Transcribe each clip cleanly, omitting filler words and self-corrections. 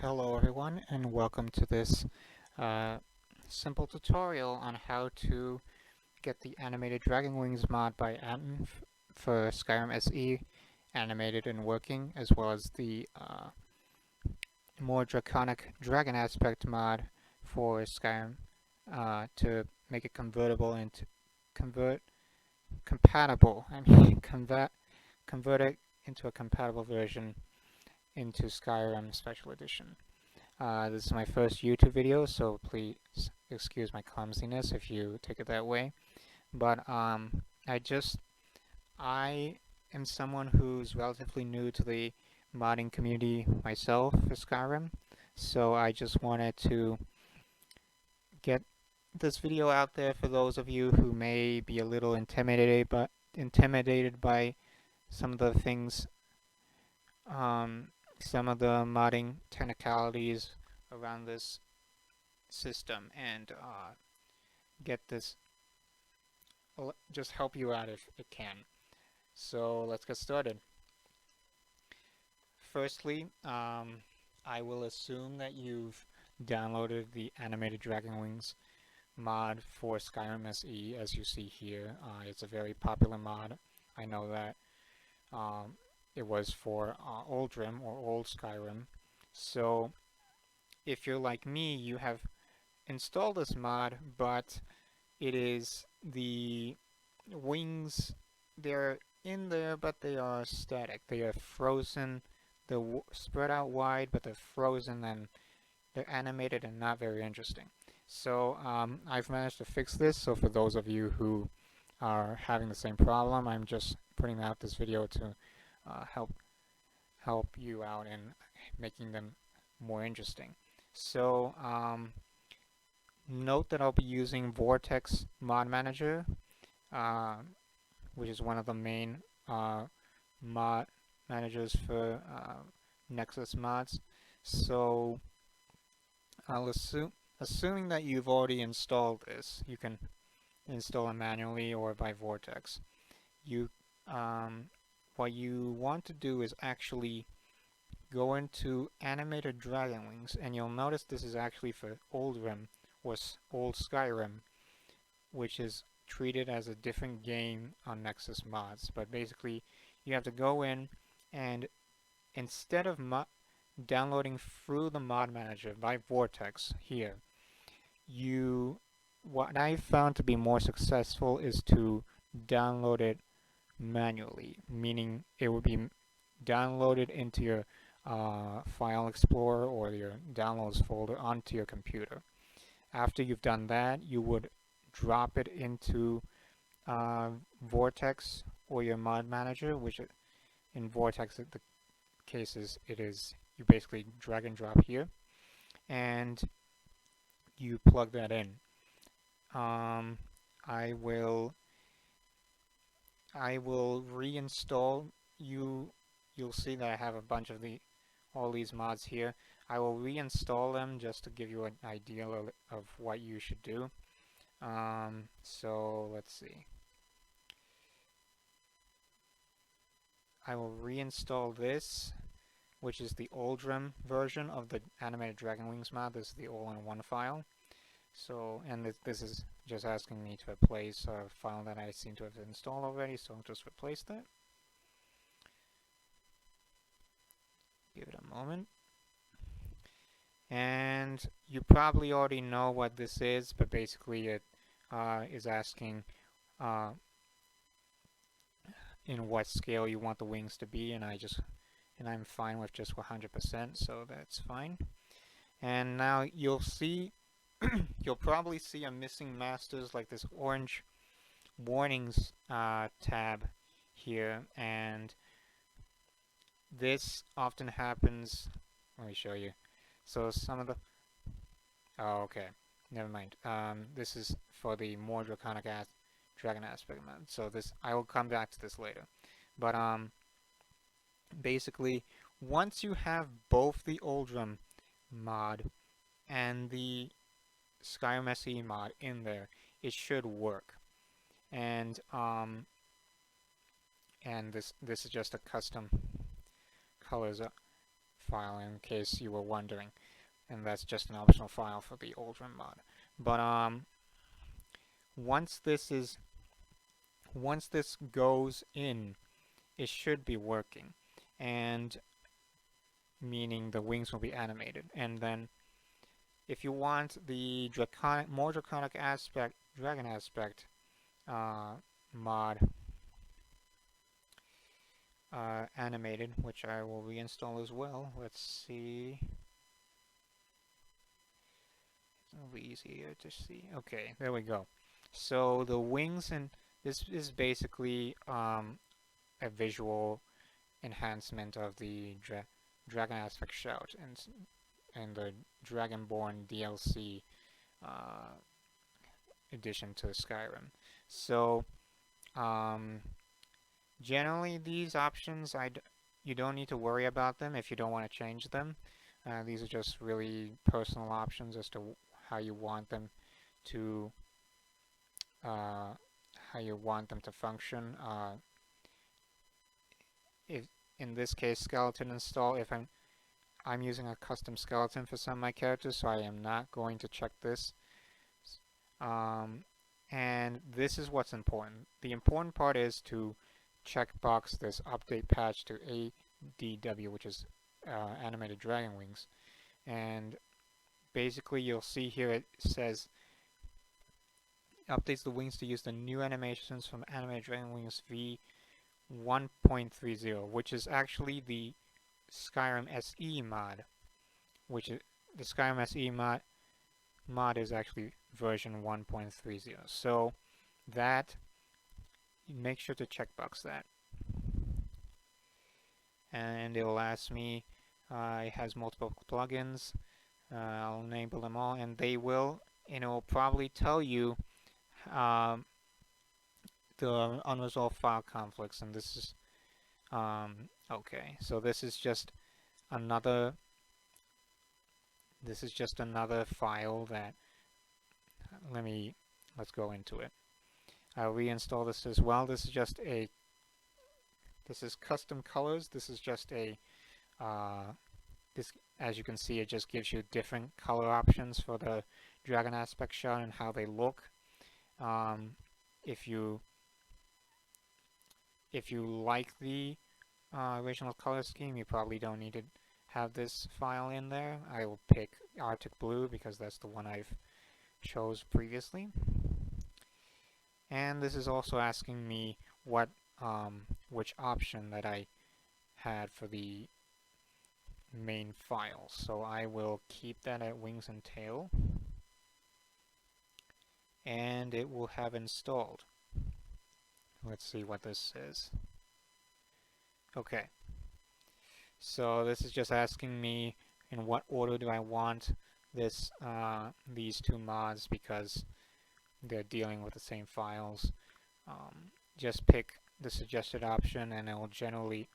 Hello everyone and welcome to this uh, simple tutorial on how to get the Animated Dragon Wings mod by Anton for Skyrim SE animated and working, as well as the More Draconic Dragon Aspect mod for Skyrim to make it convertible into convert compatible. Convert it into a compatible version into Skyrim Special Edition. This is my first YouTube video, so please excuse my clumsiness if you take it that way. But I am someone who's relatively new to the modding community myself for Skyrim, so I just wanted to get this video out there for those of you who may be a little intimidated by some of the things, some of the modding technicalities around this system, and get this, just help you out if it can. So let's get started. Firstly, I will assume that you've downloaded the Animated Dragon Wings mod for Skyrim SE, as you see here. It's a very popular mod. I know that it was for Oldrim or Old Skyrim. So if you're like me, you have installed this mod, but it is the wings, they're in there, but they are static. They are frozen. They're spread out wide, but they're frozen and they're animated and not very interesting. So I've managed to fix this. So for those of you who are having the same problem, I'm just putting out this video to help you out in making them more interesting. So note that I'll be using Vortex Mod Manager, which is one of the main mod managers for Nexus mods. So I'll assuming that you've already installed this, you can install it manually or by Vortex. What you want to do is actually go into Animator Dragon Wings, and you'll notice this is actually for Oldrim or Old Skyrim, which is treated as a different game on Nexus mods. But basically, you have to go in, and instead of downloading through the mod manager by Vortex here, what I found to be more successful is to download it manually, meaning it would be downloaded into your File Explorer or your Downloads folder onto your computer. After you've done that, you would drop it into Vortex or your mod manager, which in Vortex the cases it is you basically drag and drop here, and you plug that in. I will reinstall. You'll see that I have a bunch of all these mods here. I will reinstall them just to give you an idea of what you should do. So let's see. I will reinstall this, which is the Oldrim version of the Animated Dragon Wings mod. This is the all-in-one file. So, and this is just asking me to replace a file that I seem to have installed already, so I'll just replace that. Give it a moment. And you probably already know what this is, but basically it is asking in what scale you want the wings to be, and I'm fine with just 100%, so that's fine. And now you'll see, you'll probably see a missing masters, like this orange warnings tab here, and this often happens. Let me show you. So some of the, oh, okay, never mind. This is for the More Draconic Dragon Aspect mod. So I will come back to this later. But basically, once you have both the Oldrim mod and the Skyrim SE mod in there, it should work. And this is just a custom colors file in case you were wondering, and that's just an optional file for the Ultra mod. But once this goes in, it should be working, and meaning the wings will be animated. And then if you want the more draconic aspect, dragon aspect mod animated, which I will reinstall as well. Let's see. It'll be easier to see. Okay, there we go. So the wings, and this is basically a visual enhancement of the dragon aspect shout and the Dragonborn DLC uh, addition to Skyrim. So generally these options you don't need to worry about them if you don't want to change them. These are just really personal options as to how you want them to function. If in this case skeleton install, if I'm using a custom skeleton for some of my characters, so I am not going to check this. And this is what's important. The important part is to checkbox this update patch to ADW, which is Animated Dragon Wings. And basically you'll see here it says updates the wings to use the new animations from Animated Dragon Wings v 1.30, which is actually the Skyrim SE mod, which is the Skyrim SE mod is actually version 1.30. So that, make sure to checkbox that. And it will ask me, it has multiple plugins. I'll enable them all, and they will, and it will probably tell you the unresolved file conflicts, and this is okay. So this is just another file that let's go into it. I'll reinstall this as well. This is custom colors. This is just a as you can see, it just gives you different color options for the dragon aspect shot and how they look. If you like the original color scheme, you probably don't need to have this file in there. I will pick Arctic Blue because that's the one I've chose previously. And this is also asking me what which option that I had for the main file. So I will keep that at wings and tail, and it will have installed. Let's see what this says. Okay, so this is just asking me in what order do I want this these two mods, because they're dealing with the same files. Just pick the suggested option, and it will generally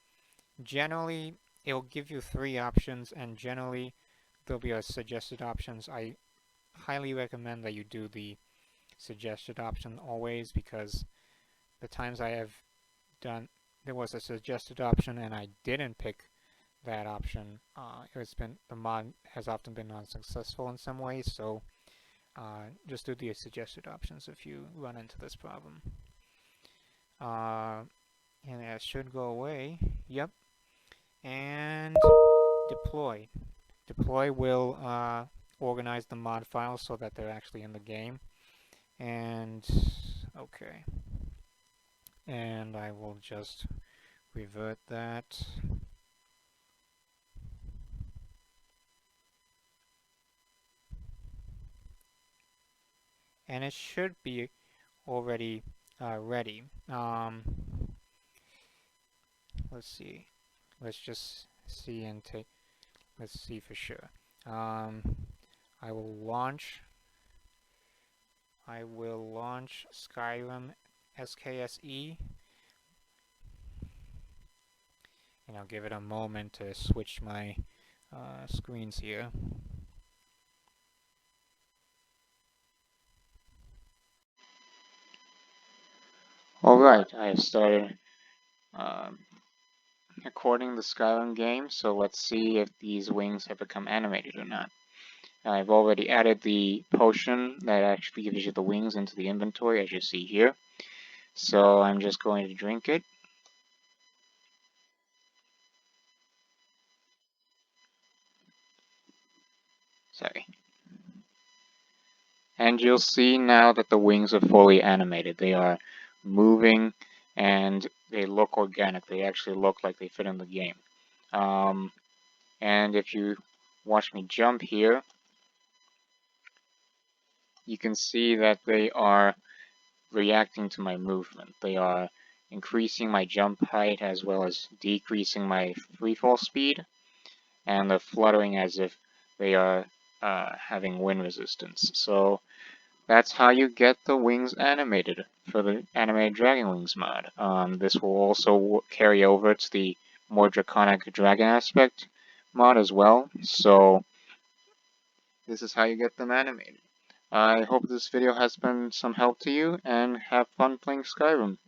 it'll give you 3 options, and generally there'll be a suggested options. I highly recommend that you do the suggested option always, because the times I have done, there was a suggested option and I didn't pick that option, the mod has often been unsuccessful in some ways. So just do the suggested options if you run into this problem. And that should go away. Yep. And deploy. Deploy will organize the mod files so that they're actually in the game. And okay. And I will just revert that. And it should be already ready. Let's see. Let's just see and let's see for sure. I will launch Skyrim SKSE, and I'll give it a moment to switch my screens here. Alright, I have started according to the Skyrim game, so let's see if these wings have become animated or not. I've already added the potion that actually gives you the wings into the inventory, as you see here. So I'm just going to drink it. Sorry. And you'll see now that the wings are fully animated. They are moving and they look organic. They actually look like they fit in the game. And if you watch me jump here, you can see that they are reacting to my movement. They are increasing my jump height as well as decreasing my freefall speed, and they're fluttering as if they are having wind resistance. So that's how you get the wings animated for the Animated Dragon Wings mod. This will also carry over to the More Draconic Dragon Aspect mod as well, so this is how you get them animated. I hope this video has been some help to you, and have fun playing Skyrim.